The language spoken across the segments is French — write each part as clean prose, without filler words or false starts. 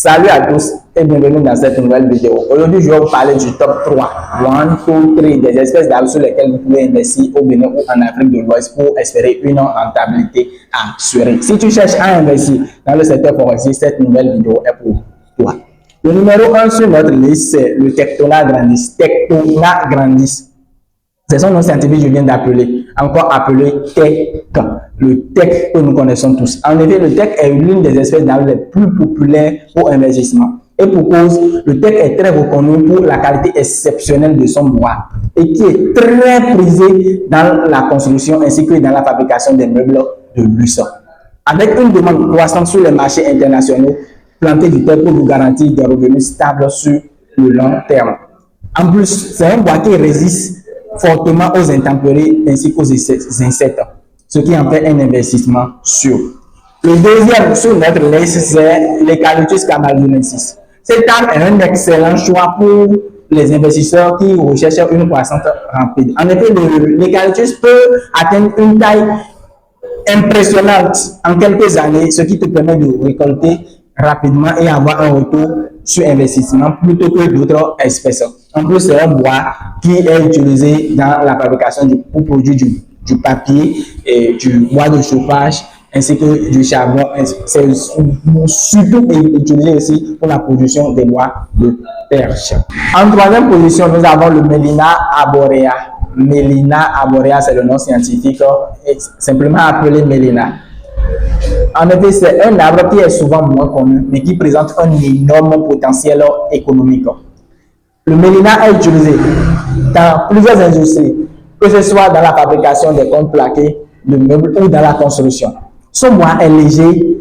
Salut à tous et bienvenue dans cette nouvelle vidéo. Aujourd'hui, je vais vous parler du top 3, 1, 2, 3, des espèces d'arbres sur lesquelles vous pouvez investir au Bénin ou en Afrique de l'Ouest pour espérer une rentabilité assurée. Si tu cherches à investir dans le secteur forestier, cette nouvelle vidéo est pour toi. Le numéro 1 sur notre liste, c'est le Tectona grandis. Tectona grandis. C'est son nom scientifique, je viens d'appeler, encore appelé tech, le tech que nous connaissons tous. En effet, le tech est l'une des espèces d'arbres les plus populaires pour investissement. Et pour cause, le tech est très reconnu pour la qualité exceptionnelle de son bois et qui est très prisé dans la construction ainsi que dans la fabrication des meubles de luxe. Avec une demande croissante sur les marchés internationaux, planter du tech pour nous garantir des revenus stables sur le long terme. En plus, c'est un bois qui résiste fortement aux intempéries ainsi qu'aux insectes, ce qui en fait un investissement sûr. Le deuxième sur notre liste, c'est l'Eucalyptus camaldulensis. Cet arbre est un excellent choix pour les investisseurs qui recherchent une croissance rapide. En effet, l'Eucalyptus peut atteindre une taille impressionnante en quelques années, ce qui te permet de récolter rapidement et avoir un retour sur investissement plutôt que d'autres espèces. En plus, c'est un bois qui est utilisé dans la fabrication pour produire du papier et du bois de chauffage ainsi que du charbon. C'est surtout utilisé aussi pour la production des bois de perche. En troisième position, nous avons le Melina arborea. Melina arborea, c'est le nom scientifique, simplement appelé Melina. En effet, c'est un arbre qui est souvent moins connu, mais qui présente un énorme potentiel économique. Le Melina est utilisé dans plusieurs industries, que ce soit dans la fabrication des comptes plaqués, de meubles ou dans la construction. Son bois est léger,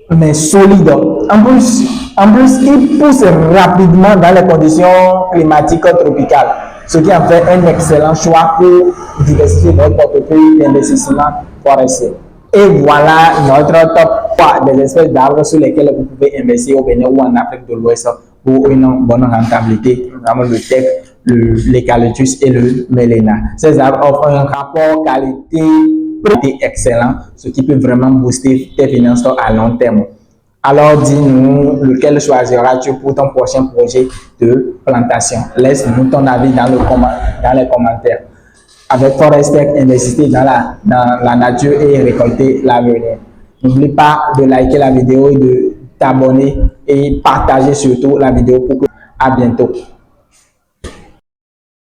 mais solide. En plus, il pousse rapidement dans les conditions climatiques tropicales, ce qui en fait un excellent choix pour diversifier votre portefeuille d'investissement forestier. Et voilà notre top 3 des espèces d'arbres sur lesquelles vous pouvez investir au Bénin ou en Afrique de l'Ouest pour une bonne rentabilité, notamment le tech, l'Eucalyptus et le Melina. Ces arbres offrent un rapport qualité-prix excellent, ce qui peut vraiment booster tes finances à long terme. Alors dis-nous lequel choisiras-tu pour ton prochain projet de plantation. Laisse-nous ton avis dans les commentaires. Avec Forestech, investissez dans la nature et récoltez l'avenir. N'oublie pas de liker la vidéo et de t'abonner et partager surtout la vidéo pour que à bientôt.